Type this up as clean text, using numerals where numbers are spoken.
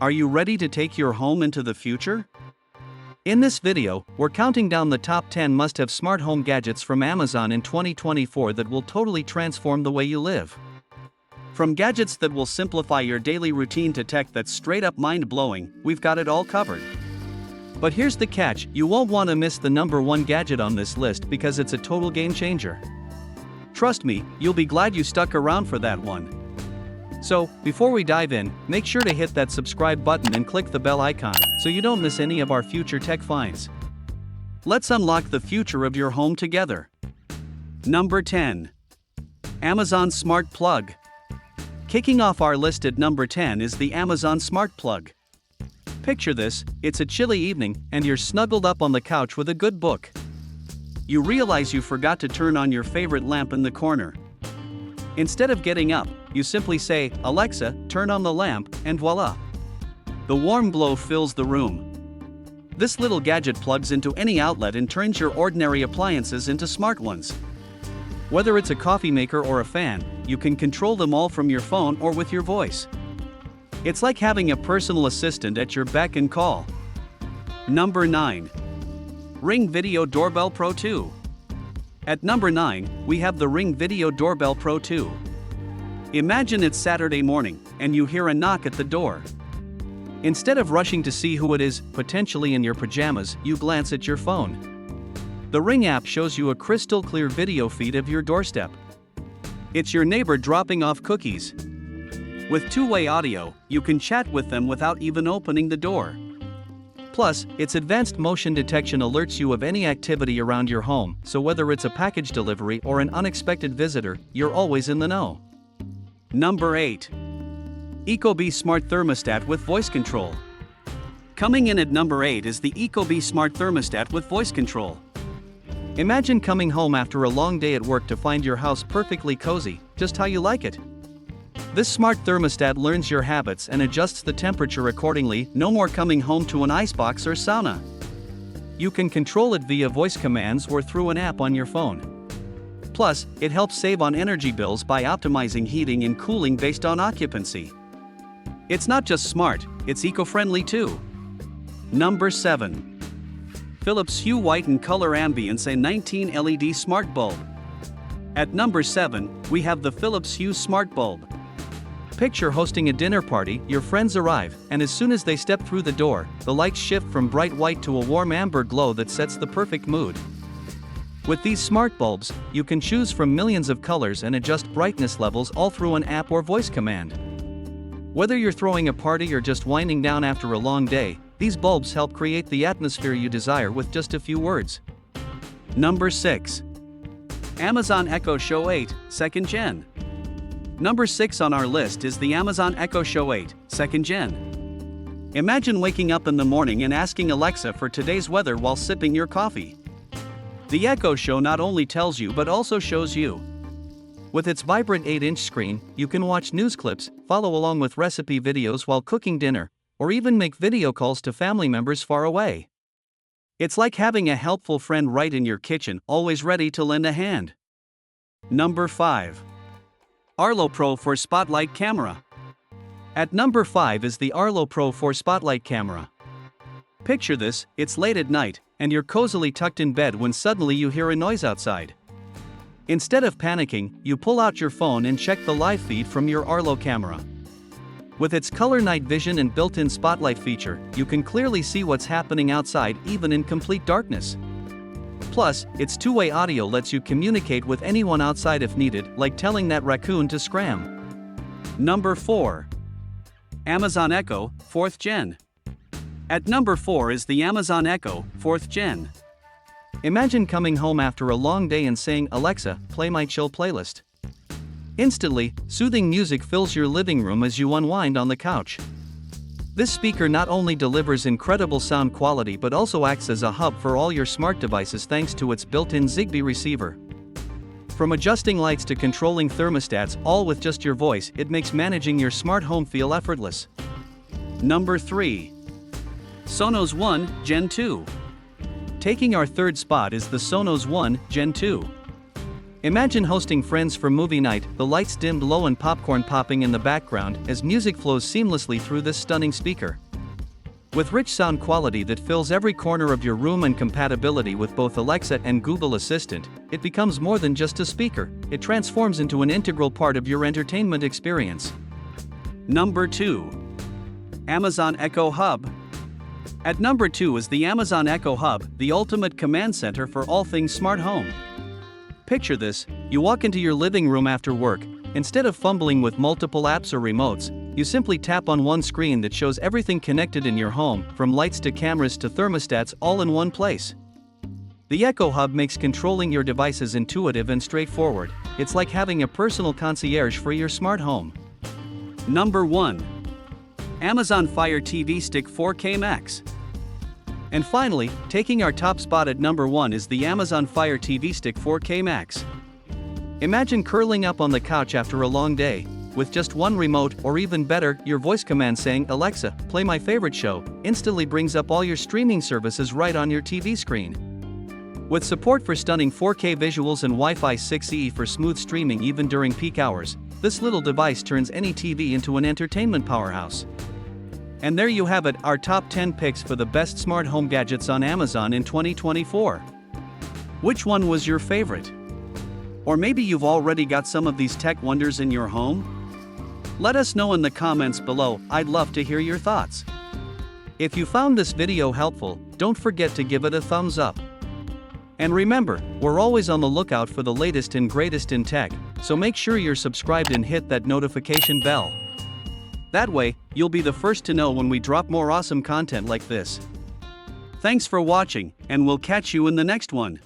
Are you ready to take your home into the future? In this video, we're counting down the top 10 must-have smart home gadgets from Amazon in 2024 that will totally transform the way you live. From gadgets that will simplify your daily routine to tech that's straight up mind-blowing, we've got it all covered. But here's the catch, you won't want to miss the number one gadget on this list because it's a total game changer. Trust me, you'll be glad you stuck around for that one. So, before we dive in, make sure to hit that subscribe button and click the bell icon so you don't miss any of our future tech finds. Let's unlock the future of your home together. Number 10. Amazon Smart Plug. Kicking off our list at number 10 is the Amazon Smart Plug. Picture this, it's a chilly evening, and you're snuggled up on the couch with a good book. You realize you forgot to turn on your favorite lamp in the corner. Instead of getting up, you simply say, "Alexa, turn on the lamp," and voila! The warm glow fills the room. This little gadget plugs into any outlet and turns your ordinary appliances into smart ones. Whether it's a coffee maker or a fan, you can control them all from your phone or with your voice. It's like having a personal assistant at your beck and call. Number 9. Ring Video Doorbell Pro 2. At number 9, we have the Ring Video Doorbell Pro 2. Imagine it's Saturday morning, and you hear a knock at the door. Instead of rushing to see who it is, potentially in your pajamas, you glance at your phone. The Ring app shows you a crystal clear video feed of your doorstep. It's your neighbor dropping off cookies. With two-way audio, you can chat with them without even opening the door. Plus, its advanced motion detection alerts you of any activity around your home, so whether it's a package delivery or an unexpected visitor, you're always in the know. Number 8. Ecco Smart Thermostat with Voice Control. Coming in at number 8 is the Ecco Smart Thermostat with Voice Control. Imagine coming home after a long day at work to find your house perfectly cozy, just how you like it. This smart thermostat learns your habits and adjusts the temperature accordingly, no more coming home to an icebox or sauna. You can control it via voice commands or through an app on your phone. Plus, it helps save on energy bills by optimizing heating and cooling based on occupancy. It's not just smart, it's eco-friendly too. Number 7. Philips Hue White and Color Ambience A19 LED Smart Bulb. At number 7, we have the Philips Hue Smart Bulb. Picture hosting a dinner party, your friends arrive, and as soon as they step through the door, the lights shift from bright white to a warm amber glow that sets the perfect mood. With these smart bulbs, you can choose from millions of colors and adjust brightness levels all through an app or voice command. Whether you're throwing a party or just winding down after a long day, these bulbs help create the atmosphere you desire with just a few words. Number 6. Amazon Echo Show 8, 2nd Gen. Number 6 on our list is the Amazon Echo Show 8, 2nd Gen. Imagine waking up in the morning and asking Alexa for today's weather while sipping your coffee. The Echo Show not only tells you but also shows you. With its vibrant 8-inch screen, you can watch news clips, follow along with recipe videos while cooking dinner, or even make video calls to family members far away. It's like having a helpful friend right in your kitchen, always ready to lend a hand. Number 5. Arlo Pro 4 Spotlight Camera. At number 5 is the Arlo Pro 4 Spotlight Camera. Picture this, it's late at night, and you're cozily tucked in bed when suddenly you hear a noise outside. Instead of panicking, you pull out your phone and check the live feed from your Arlo camera. With its color night vision and built-in spotlight feature, you can clearly see what's happening outside even in complete darkness. Plus, its two-way audio lets you communicate with anyone outside if needed, like telling that raccoon to scram. Number 4. Amazon Echo, 4th Gen. At number 4 is the Amazon Echo, 4th Gen. Imagine coming home after a long day and saying, "Alexa, play my chill playlist." Instantly, soothing music fills your living room as you unwind on the couch. This speaker not only delivers incredible sound quality but also acts as a hub for all your smart devices thanks to its built-in Zigbee receiver. From adjusting lights to controlling thermostats, all with just your voice, it makes managing your smart home feel effortless. Number 3. Sonos One Gen 2. Taking our third spot is the Sonos One Gen 2. Imagine hosting friends for movie night, the lights dimmed low and popcorn popping in the background as music flows seamlessly through this stunning speaker. With rich sound quality that fills every corner of your room and compatibility with both Alexa and Google Assistant, it becomes more than just a speaker, it transforms into an integral part of your entertainment experience. Number 2. Amazon Echo Hub. At number 2 is the Amazon Echo Hub, the ultimate command center for all things smart home. Picture this: you walk into your living room after work. Instead of fumbling with multiple apps or remotes, you simply tap on one screen that shows everything connected in your home, from lights to cameras to thermostats, all in one place. The Echo Hub makes controlling your devices intuitive and straightforward. It's like having a personal concierge for your smart home. Number 1. Amazon Fire TV Stick 4K Max. And finally, taking our top spot at number 1 is the Amazon Fire TV Stick 4K Max. Imagine curling up on the couch after a long day, with just one remote, or even better, your voice command saying, "Alexa, play my favorite show," instantly brings up all your streaming services right on your TV screen. With support for stunning 4K visuals and Wi-Fi 6E for smooth streaming even during peak hours, this little device turns any TV into an entertainment powerhouse. And there you have it, our top 10 picks for the best smart home gadgets on Amazon in 2024. Which one was your favorite? Or maybe you've already got some of these tech wonders in your home? Let us know in the comments below, I'd love to hear your thoughts. If you found this video helpful, don't forget to give it a thumbs up. And remember, we're always on the lookout for the latest and greatest in tech, so make sure you're subscribed and hit that notification bell. That way, you'll be the first to know when we drop more awesome content like this. Thanks for watching, and we'll catch you in the next one.